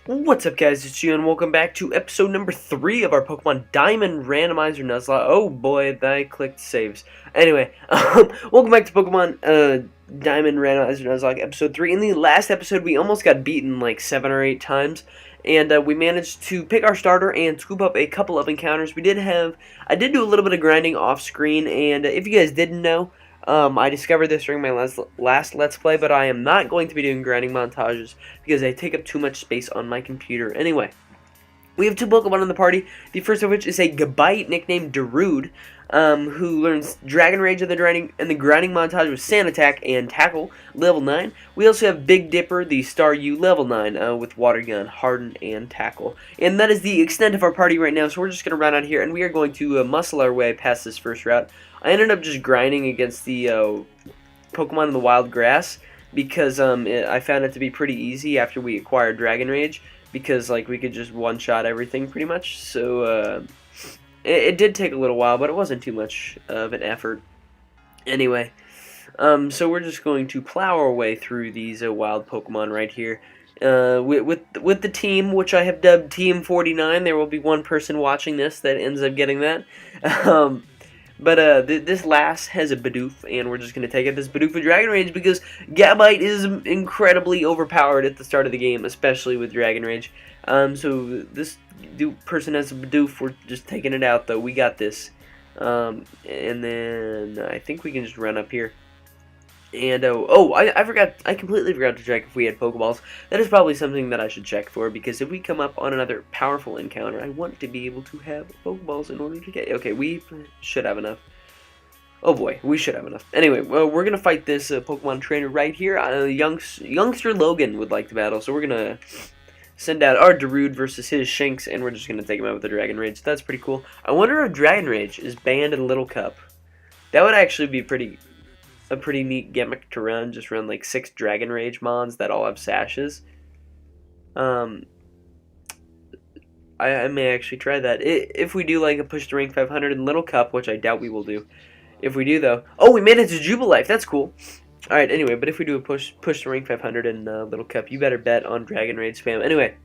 What's up, guys? It's Gio, and welcome back to episode number 3 of our Pokemon Diamond Randomizer Nuzlocke. Oh boy, I clicked saves. Anyway, welcome back to Pokemon Diamond Randomizer Nuzlocke episode 3. In the last episode, we almost got beaten like 7 or 8 times, and we managed to pick our starter and scoop up a couple of encounters. I did do a little bit of grinding off screen, and if you guys didn't know, I discovered this during my last Let's Play, but I am not going to be doing grinding montages because they take up too much space on my computer. Anyway, we have 2 Pokemon in the party. The first of which is a Gabite nicknamed Darude, who learns Dragon Rage in the grinding montage with Sand Attack and Tackle, level 9. We also have Big Dipper, the Star U, level 9, with Water Gun, Harden, and Tackle. And that is the extent of our party right now, so we're just going to run out here, and we are going to muscle our way past this first route. I ended up just grinding against the Pokemon in the wild grass because I found it to be pretty easy after we acquired Dragon Rage, because like we could just one-shot everything pretty much. So it did take a little while, but it wasn't too much of an effort. Anyway, so we're just going to plow our way through these wild Pokemon right here. With the team, which I have dubbed Team 49. There will be one person watching this that ends up getting that. But this lass has a Bidoof, and we're just going to take it this Bidoof with Dragon Rage because Gabite is incredibly overpowered at the start of the game, especially with Dragon Rage. So this person has a Bidoof. We're just taking it out, though. We got this. And then I think we can just run up here. And, I completely forgot to check if we had Pokeballs. That is probably something that I should check for, because if we come up on another powerful encounter, I want to be able to have Pokeballs in order to get... Okay, we should have enough. Oh boy, we should have enough. Anyway, well, we're going to fight this Pokemon trainer right here. Youngster Logan would like to battle, so we're going to send out our Darude versus his Shinx, and we're just going to take him out with the Dragon Rage. That's pretty cool. I wonder if Dragon Rage is banned in Little Cup. That would actually be a pretty neat gimmick to run. Just run like 6 Dragon Rage mons that all have sashes. I may actually try that. If we do like a push to rank 500 in Little Cup, which I doubt we will do. If we do though, oh, we made it to Jubilife. That's cool. All right. Anyway, but if we do a push to rank 500 in Little Cup, you better bet on Dragon Rage spam. Anyway,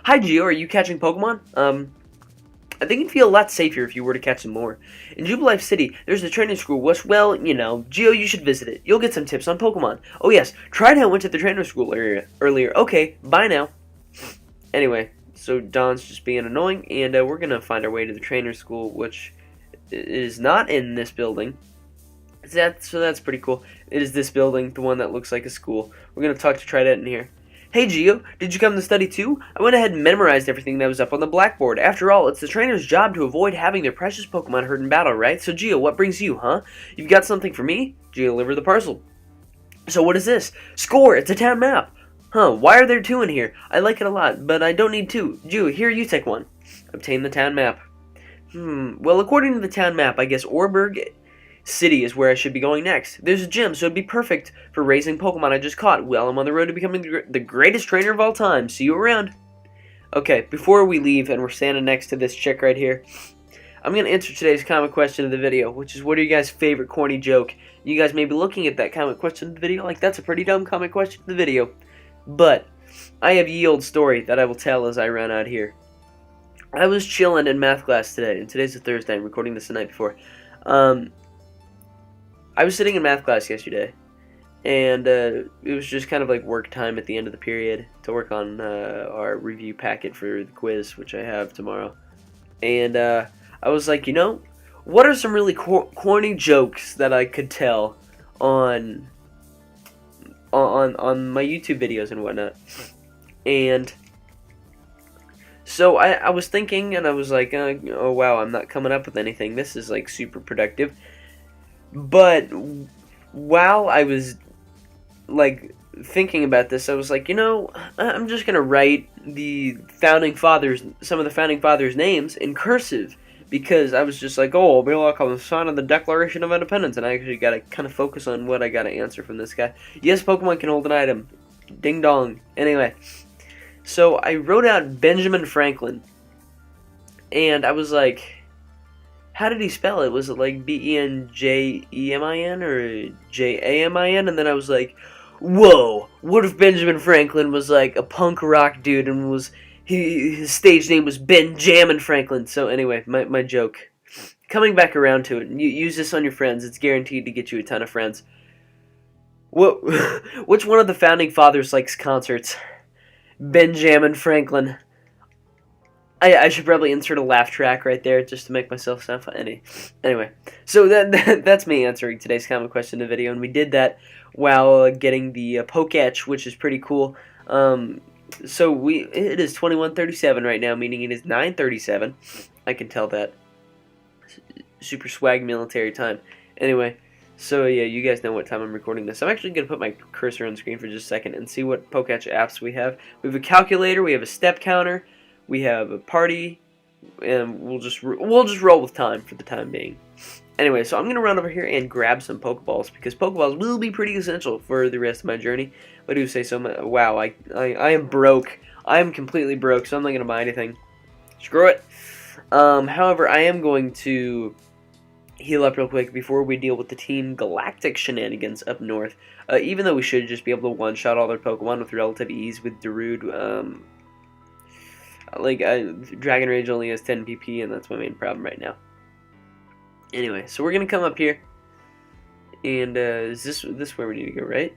hi Gio, are you catching Pokemon? I think it'd feel a lot safer if you were to catch some more. In Jubilife City, there's a training school which, well, you know, Gio, you should visit it. You'll get some tips on Pokemon. Oh yes, Trident went to the trainer school earlier. Okay, bye now. Anyway, so Don's just being annoying, and we're going to find our way to the trainer school, which is not in this building. So that's pretty cool. It is this building, the one that looks like a school. We're going to talk to Trident in here. Hey Gio, did you come to study too? I went ahead and memorized everything that was up on the blackboard. After all, it's the trainer's job to avoid having their precious Pokemon hurt in battle, right? So Gio, what brings you, huh? You've got something for me? Gio delivered the parcel. So what is this? Score! It's a town map! Huh, why are there 2 in here? I like it a lot, but I don't need 2. Gio, here, you take one. Obtain the town map. Well, according to the town map, I guess Orberg City is where I should be going next. There's a gym, so it'd be perfect for raising Pokemon I just caught. Well, I'm on the road to becoming the greatest trainer of all time. See you around. Okay, before we leave and we're standing next to this chick right here, I'm going to answer today's comment question of the video, which is, what are you guys' favorite corny joke? You guys may be looking at that comment question of the video like, that's a pretty dumb comment question of the video. But I have ye old story that I will tell as I run out here. I was chilling in math class today, and today's a Thursday. I'm recording this the night before. I was sitting in math class yesterday, and it was just kind of like work time at the end of the period to work on our review packet for the quiz, which I have tomorrow. And I was like, you know, what are some really corny jokes that I could tell on my YouTube videos and whatnot? And so I was thinking, and I was like, oh wow, I'm not coming up with anything. This is like super productive. But while I was like thinking about this, I was like, you know, I'm just gonna write some of the founding fathers' names in cursive, because I was just like, oh, I'll be like on the sign of the Declaration of Independence, and I actually gotta kind of focus on what I gotta answer from this guy. Yes, Pokemon can hold an item. Ding dong. Anyway, so I wrote out Benjamin Franklin, and I was like, how did he spell it? Was it like Benjamin or Jamin? And then I was like, Whoa, what if Benjamin Franklin was like a punk rock dude and his stage name was Benjamin Franklin? So anyway, my joke. Coming back around to it, use this on your friends. It's guaranteed to get you a ton of friends. What? Which one of the founding fathers likes concerts? Benjamin Franklin. I should probably insert a laugh track right there just to make myself sound funny. Anyway, so that's me answering today's comment question in the video, and we did that while getting the Poketch, which is pretty cool. So it is 21:37 right now, meaning it is 9:37. I can tell that. Super swag military time. Anyway, so yeah, you guys know what time I'm recording this. I'm actually going to put my cursor on screen for just a second and see what Poketch apps we have. We have a calculator, we have a step counter, we have a party, and we'll just roll with time for the time being. Anyway, so I'm going to run over here and grab some Pokeballs, because Pokeballs will be pretty essential for the rest of my journey. If I do say so. Wow, I am broke. I am completely broke, so I'm not going to buy anything. Screw it. However, I am going to heal up real quick before we deal with the Team Galactic shenanigans up north. Even though we should just be able to one-shot all their Pokemon with relative ease with Darude. Dragon Rage only has 10 PP, and that's my main problem right now. Anyway, so we're gonna come up here, and is this where we need to go, right?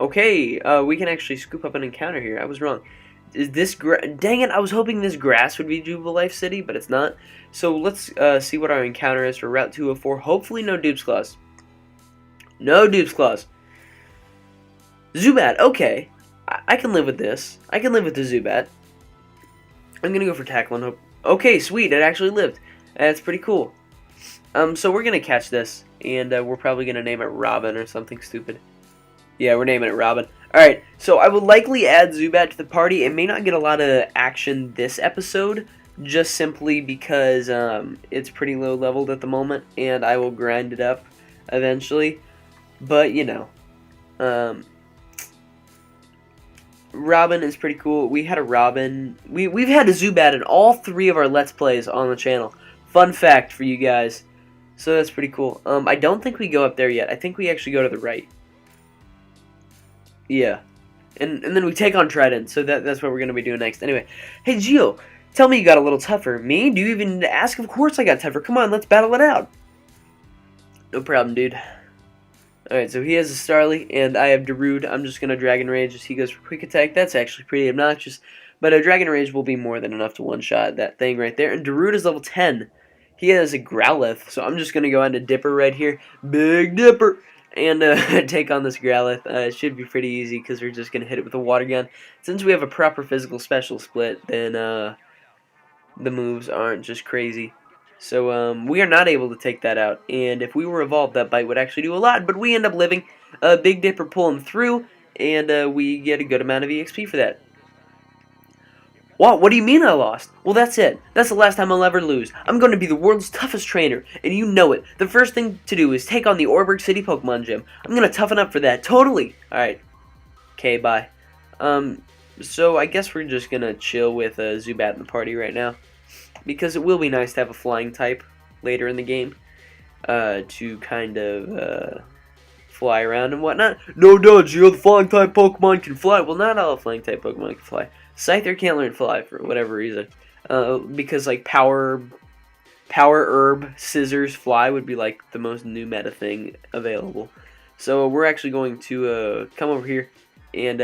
Okay, we can actually scoop up an encounter here. I was wrong. Is this dang it, I was hoping this grass would be Jubilife City, but it's not. So let's see what our encounter is for Route 204. Hopefully no Dupes Claws. No Dupes Claws. Zubat, okay. I can live with this. I can live with the Zubat. I'm gonna go for Tackle and hope. Okay, sweet, it actually lived. That's pretty cool. So we're gonna catch this, and we're probably gonna name it Robin or something stupid. Yeah, we're naming it Robin. Alright, so I will likely add Zubat to the party. It may not get a lot of action this episode, just simply because it's pretty low leveled at the moment, and I will grind it up eventually. But, you know, Robin is pretty cool. We had a Robin. We've had a Zubat in all 3 of our Let's Plays on the channel. Fun fact for you guys. So that's pretty cool. I don't think we go up there yet. I think we actually go to the right. Yeah. And then we take on Trident, so that's what we're going to be doing next. Anyway, hey Geo, tell me you got a little tougher. Me? Do you even need to ask? Of course I got tougher. Come on, let's battle it out. No problem, dude. Alright, so he has a Starly, and I have Darude. I'm just going to Dragon Rage as he goes for Quick Attack. That's actually pretty obnoxious. But a Dragon Rage will be more than enough to one-shot that thing right there. And Darude is level 10. He has a Growlithe, so I'm just going to go into Dipper right here. Big Dipper! And take on this Growlithe. It should be pretty easy because we're just going to hit it with a Water Gun. Since we have a proper physical special split, then the moves aren't just crazy. So we are not able to take that out. And if we were evolved, that bite would actually do a lot. But we end up living. Big Dipper pulling through, and we get a good amount of EXP for that. What do you mean I lost? Well, that's it. That's the last time I'll ever lose. I'm going to be the world's toughest trainer, and you know it. The first thing to do is take on the Orberg City Pokemon Gym. I'm going to toughen up for that. Totally. Alright. Okay, bye. So I guess we're just going to chill with Zubat in the party right now. Because it will be nice to have a flying type later in the game. To kind of fly around and whatnot. No doubt, Geo, the flying type Pokemon can fly. Well, not all flying type Pokemon can fly. Scyther can't learn fly for whatever reason. Because like power herb, scissors, fly would be like the most new meta thing available. So we're actually going to come over here, and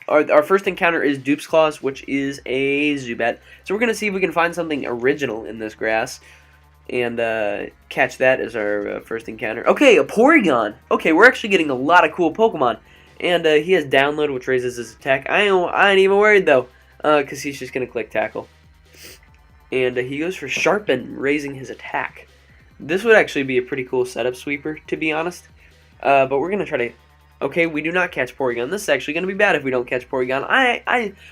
our first encounter is Dupes Claws, which is a Zubat. So we're gonna see if we can find something original in this grass, and catch that as our first encounter. Okay, a Porygon. Okay, we're actually getting a lot of cool Pokemon. And he has Download, which raises his attack. I ain't even worried, though, because he's just going to click Tackle. And he goes for Sharpen, raising his attack. This would actually be a pretty cool setup sweeper, to be honest. But we're going to try to... Okay, we do not catch Porygon. This is actually going to be bad if we don't catch Porygon.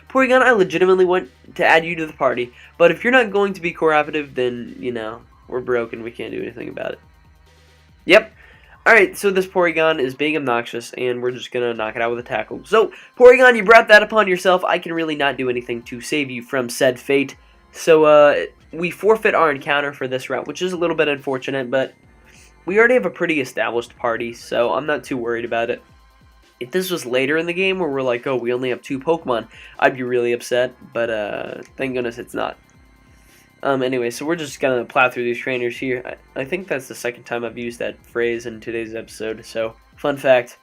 Porygon, I legitimately want to add you to the party. But if you're not going to be cooperative, then, you know, we're broken. We can't do anything about it. Yep. Alright, so this Porygon is being obnoxious, and we're just going to knock it out with a Tackle. So, Porygon, you brought that upon yourself. I can really not do anything to save you from said fate. So, we forfeit our encounter for this route, which is a little bit unfortunate, but we already have a pretty established party, so I'm not too worried about it. If this was later in the game where we're like, oh, we only have 2 Pokemon, I'd be really upset, but thank goodness it's not. Anyway, so we're just gonna plow through these trainers here. I think that's the second time I've used that phrase in today's episode, so fun fact.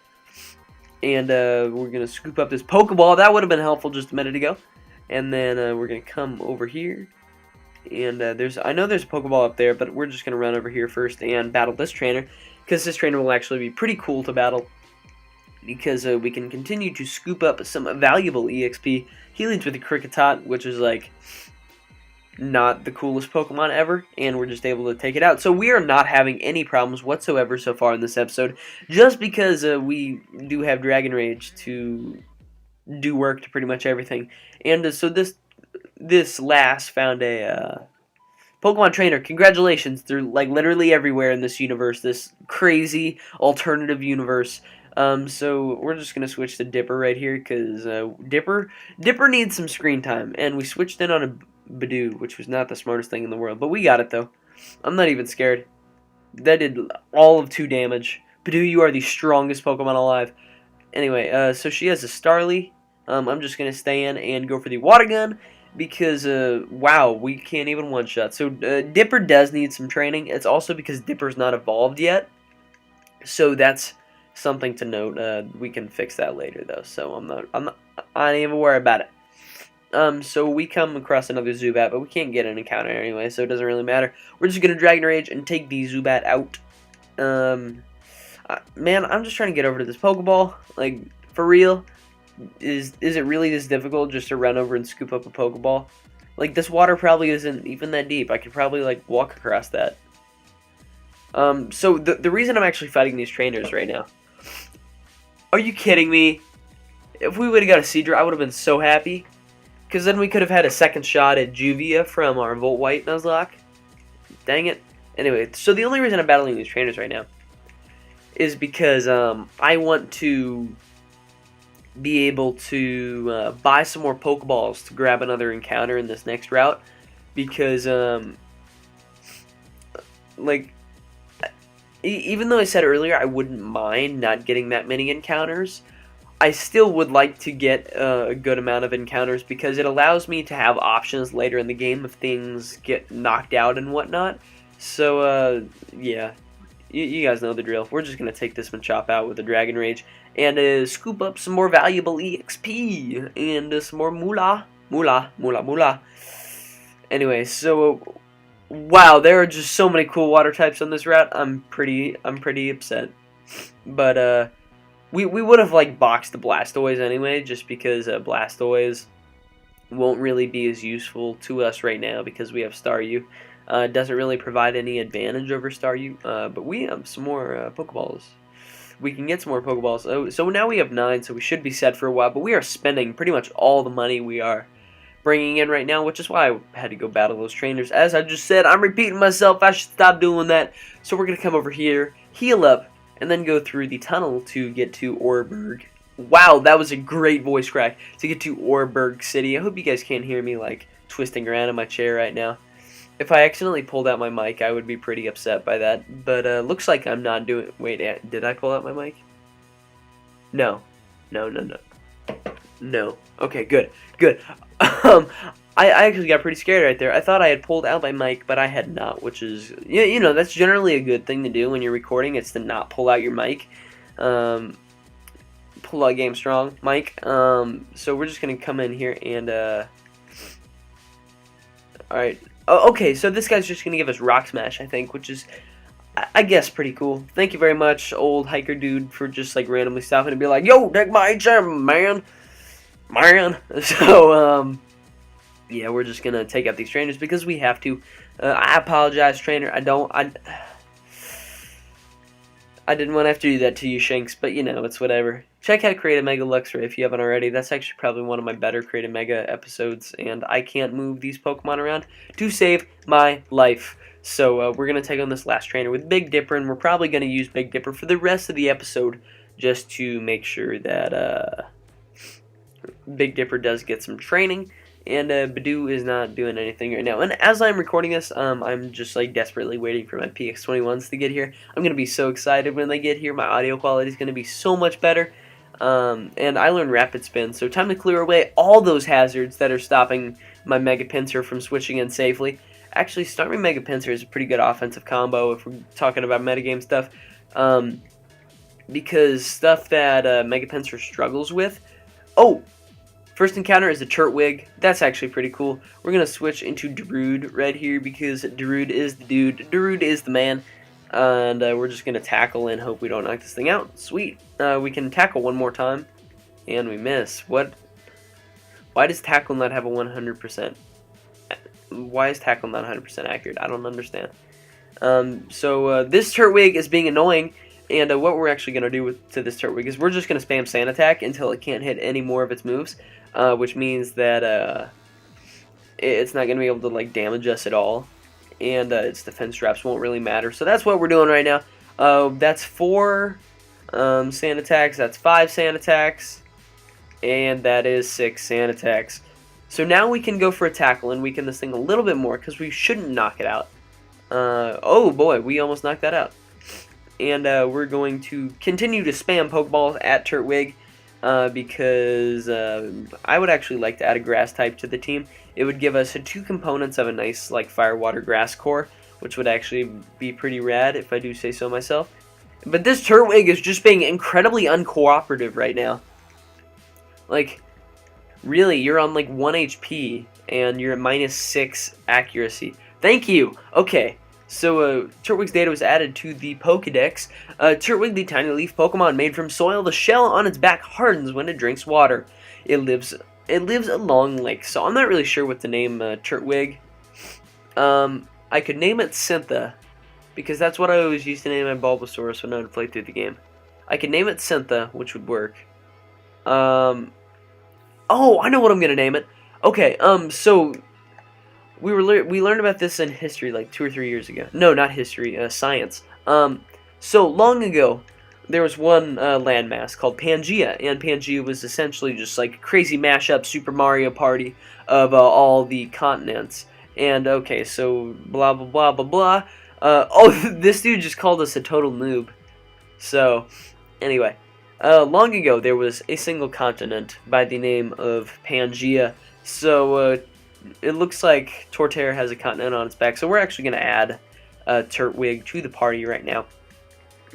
And we're gonna scoop up this Pokeball. That would have been helpful just a minute ago. And then we're gonna come over here. And I know there's a Pokeball up there, but we're just gonna run over here first and battle this trainer, because this trainer will actually be pretty cool to battle, because we can continue to scoop up some valuable EXP. He leads with a Kricketot, which is like not the coolest Pokemon ever, and we're just able to take it out. So we are not having any problems whatsoever so far in this episode, just because we do have Dragon Rage to do work to pretty much everything. And so this last found a Pokemon trainer. Congratulations, they're like literally everywhere in this universe, this crazy alternative universe. So we're just gonna switch to Dipper right here, because Dipper needs some screen time, and we switched in on a Badoo, which was not the smartest thing in the world, but we got it though. I'm not even scared. That did all of 2 damage. Badoo, you are the strongest Pokemon alive. Anyway, so she has a Starly. I'm just gonna stay in and go for the Water Gun, because wow, we can't even one-shot. So Dipper does need some training. It's also because Dipper's not evolved yet, so that's something to note. We can fix that later though, so I ain't even worried about it. So we come across another Zubat, but we can't get an encounter anyway, so it doesn't really matter. We're just gonna Dragon Rage and take the Zubat out. Man, I'm just trying to get over to this Pokeball. Like, for real, is it really this difficult just to run over and scoop up a Pokeball? Like, this water probably isn't even that deep. I could probably like walk across that. So the reason I'm actually fighting these trainers right now. Are you kidding me? If we would have got a Seadra, I would have been so happy. Because then we could have had a second shot at Juvia from our Volt White Nuzlocke. Dang it. Anyway, so the only reason I'm battling these trainers right now is because I want to be able to buy some more Pokeballs to grab another encounter in this next route. Because, like, even though I said earlier I wouldn't mind not getting that many encounters, I still would like to get a good amount of encounters, because it allows me to have options later in the game if things get knocked out and whatnot. So, yeah, you guys know the drill. We're just going to take this Machop out with a Dragon Rage and scoop up some more valuable EXP and some more moolah. Anyway, so, wow, there are just so many cool water types on this route. I'm pretty upset. But, we would have like boxed the Blastoise anyway, just because Blastoise won't really be as useful to us right now because we have Staryu. It doesn't really provide any advantage over Staryu, but we have some more Pokeballs. We can get some more Pokeballs. So now we have 9, so we should be set for a while, but we are spending pretty much all the money we are bringing in right now, which is why I had to go battle those trainers. As I just said, I'm repeating myself. I should stop doing that. So we're going to come over here, heal up, and then go through the tunnel to get to Oreburgh. Wow, that was a great voice crack, to get to Oreburgh City. I hope you guys can't hear me, like, twisting around in my chair right now. If I accidentally pulled out my mic, I would be pretty upset by that. But, looks like I'm not doing... Wait, did I pull out my mic? No. No. Okay, good. I actually got pretty scared right there. I thought I had pulled out my mic, but I had not, which is, you know, that's generally a good thing to do when you're recording. It's to not pull out your mic. Pull out Game Strong mic. So we're just going to come in here and, alright. Oh, okay, so this guy's just going to give us Rock Smash, I think, which is, I guess, pretty cool. Thank you very much, old hiker dude, for just, like, randomly stopping and be like, yo, take my HM, man. So, yeah, we're just gonna take out these trainers because we have to. I apologize, trainer. I didn't want to have to do that to you, Shanks, but you know, it's whatever. Check out Create a Mega Luxray if you haven't already. That's actually probably one of my better Create a Mega episodes, and I can't move these Pokemon around to save my life. So we're gonna take on this last trainer with Big Dipper, and we're probably gonna use Big Dipper for the rest of the episode just to make sure that Big Dipper does get some training. And Badoo is not doing anything right now. And as I'm recording this, I'm just like desperately waiting for my PX21s to get here. I'm going to be so excited when they get here. My audio quality is going to be so much better. And I learned Rapid Spin, so time to clear away all those hazards that are stopping my Mega Pinsir from switching in safely. Actually, Starmie Mega Pinsir is a pretty good offensive combo if we're talking about metagame stuff. Because stuff that Mega Pinsir struggles with. Oh! First encounter is a Turtwig. That's actually pretty cool. We're going to switch into Darude right here because Darude is the dude. Darude is the man. And we're just going to tackle and hope we don't knock this thing out. Sweet. We can tackle one more time. And we miss. What? Why does tackle not have a 100%? Why is tackle not 100% accurate? I don't understand. This Turtwig is being annoying. And what we're actually going to do to this Turtwig is we're just going to spam Sand Attack until it can't hit any more of its moves. Which means that it's not going to be able to like damage us at all. And its defense traps won't really matter. So that's what we're doing right now. That's 4 Sand Attacks. That's 5 Sand Attacks. And that is 6 Sand Attacks. So now we can go for a tackle and weaken this thing a little bit more because we shouldn't knock it out. Oh boy, we almost knocked that out. And we're going to continue to spam Pokeballs at Turtwig because I would actually like to add a grass type to the team. It would give us 2 components of a nice like fire, water, grass core, which would actually be pretty rad if I do say so myself. But this Turtwig is just being incredibly uncooperative right now. Like, really, you're on like 1 HP and you're at -6 accuracy. Thank you! Okay, so Turtwig's data was added to the Pokedex. Turtwig, the tiny leaf Pokemon made from soil, the shell on its back hardens when it drinks water. It lives along lakes, so I'm not really sure what to name Turtwig. I could name it Syntha, because that's what I always used to name my Bulbasaurus when I would play through the game. I could name it Syntha, which would work. Oh, I know what I'm gonna name it. Okay, so we learned about this in history like 2 or 3 years ago. No, not history, science. So long ago, there was one landmass called Pangea, and Pangea was essentially just like a crazy mashup Super Mario Party of all the continents. And okay, so blah blah blah blah blah. Oh, this dude just called us a total noob. So, anyway. Long ago, there was a single continent by the name of Pangea. So, it looks like Torterra has a continent on its back. So, we're actually going to add Turtwig to the party right now.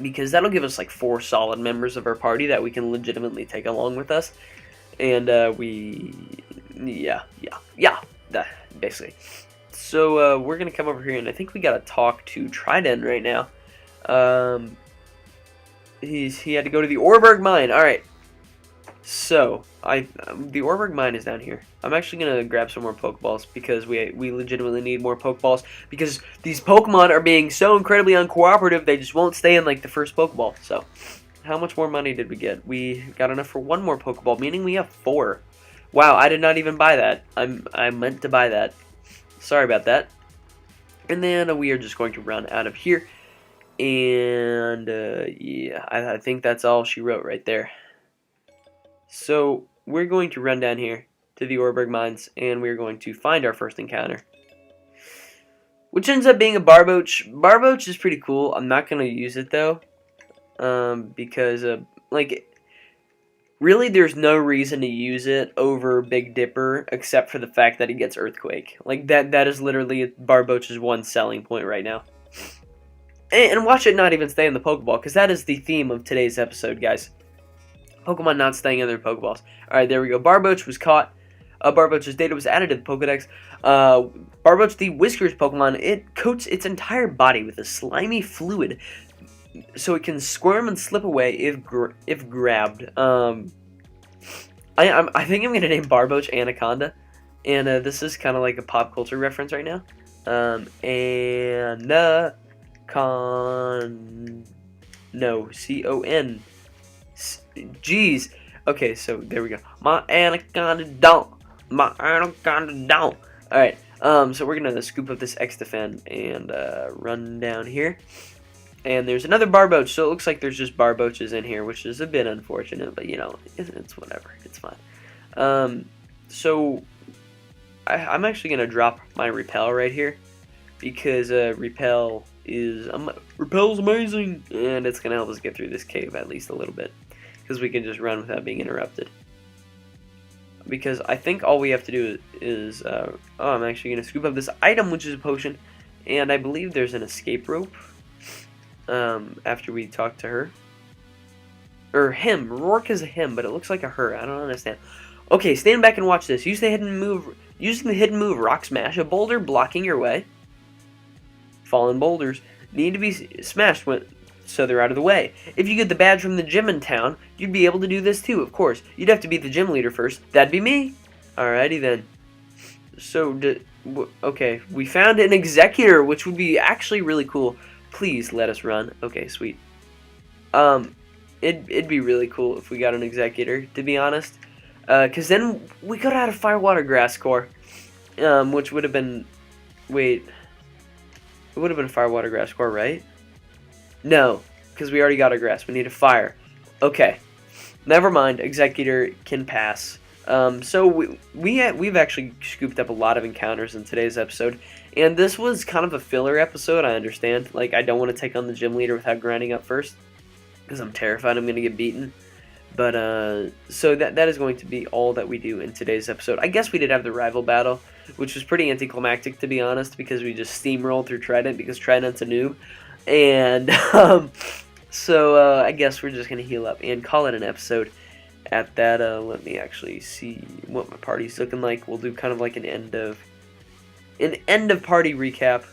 Because that'll give us like 4 solid members of our party that we can legitimately take along with us. And, basically. So, we're going to come over here, and I think we got to talk to Trident right now. He had to go to the Orberg Mine. Alright. So, the Orberg Mine is down here. I'm actually going to grab some more Pokeballs because we legitimately need more Pokeballs because these Pokemon are being so incredibly uncooperative, they just won't stay in like the first Pokeball. So, how much more money did we get? We got enough for 1 more Pokeball, meaning we have 4. Wow, I did not even buy that. I meant to buy that. Sorry about that. And then we are just going to run out of here. And, yeah, I think that's all she wrote right there. So, we're going to run down here to the Orberg Mines, and we're going to find our first encounter. Which ends up being a Barboach. Barboach is pretty cool. I'm not going to use it, though. Because, like, really there's no reason to use it over Big Dipper, except for the fact that it gets Earthquake. Like, that is literally Barboach's one selling point right now. And watch it not even stay in the Pokeball, because that is the theme of today's episode, guys. Pokemon not staying in their Pokeballs. Alright, there we go. Barboach was caught. Barboach's data was added to the Pokedex. Barboach, the Whiskers Pokemon, it coats its entire body with a slimy fluid, so it can squirm and slip away if grabbed. I think I'm going to name Barboach Anaconda, and this is kind of like a pop culture reference right now. C-O-N. Jeez. Okay, so there we go. My anaconda don't. My anaconda don't. Alright, so we're going to scoop up this X-Defend and run down here. And there's another Barboach, so it looks like there's just Barboaches in here, which is a bit unfortunate, but you know, it's whatever. It's fine. So I'm actually gonna drop my repel right here because repel's amazing, and it's gonna help us get through this cave at least a little bit because we can just run without being interrupted. Because I think all we have to do is I'm actually gonna scoop up this item, which is a potion, and I believe there's an escape rope after we talk to her. Or him. Rourke is a him, but it looks like a her. I don't understand. Okay, stand back and watch this. Using the hidden move Rock Smash, a boulder blocking your way. Fallen boulders need to be smashed so they're out of the way. If you get the badge from the gym in town, you'd be able to do this too, of course. You'd have to beat the gym leader first. That'd be me. Alrighty then. So, okay, we found an executor, which would be actually really cool. Please let us run. Okay, sweet. It'd be really cool if we got an executor, to be honest. Because then we could have had a Firewater Grass core. Which would have been... Wait. It would have been a Firewater Grass core, right? No, because we already got a grass. We need a fire. Okay. Never mind. Executor can pass. So we've actually scooped up a lot of encounters in today's episode. And this was kind of a filler episode, I understand. Like, I don't want to take on the gym leader without grinding up first, because I'm terrified I'm going to get beaten. But, so that is going to be all that we do in today's episode. I guess we did have the rival battle, which was pretty anticlimactic, to be honest, because we just steamrolled through Trident, because Trident's a noob. And, so, I guess we're just going to heal up and call it an episode at that. Let me actually see what my party's looking like. We'll do kind of like an end of party recap.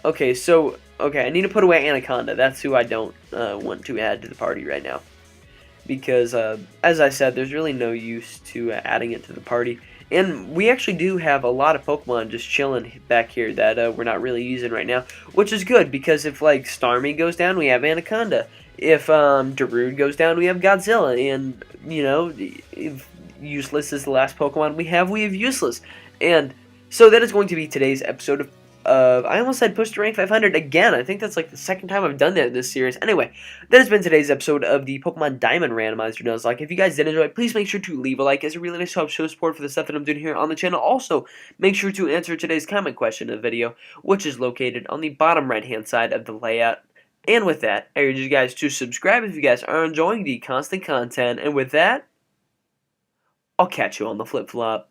Okay, so, okay, I need to put away Anaconda. That's who I don't want to add to the party right now. Because, as I said, there's really no use to adding it to the party. And we actually do have a lot of Pokemon just chilling back here that we're not really using right now. Which is good, because if, like, Starmie goes down, we have Anaconda. If Darude goes down, we have Godzilla. And, you know, if Useless is the last Pokemon we have Useless. And so that is going to be today's episode of I almost said push to rank 500 again. I think that's like the second time I've done that in this series. Anyway, that has been today's episode of the Pokemon Diamond Randomizer Nuzlocke. If you guys did enjoy it, please make sure to leave a like. It's a really nice help show support for the stuff that I'm doing here on the channel. Also, make sure to answer today's comment question in the video, which is located on the bottom right-hand side of the layout. And with that, I urge you guys to subscribe if you guys are enjoying the constant content. And with that, I'll catch you on the flip-flop.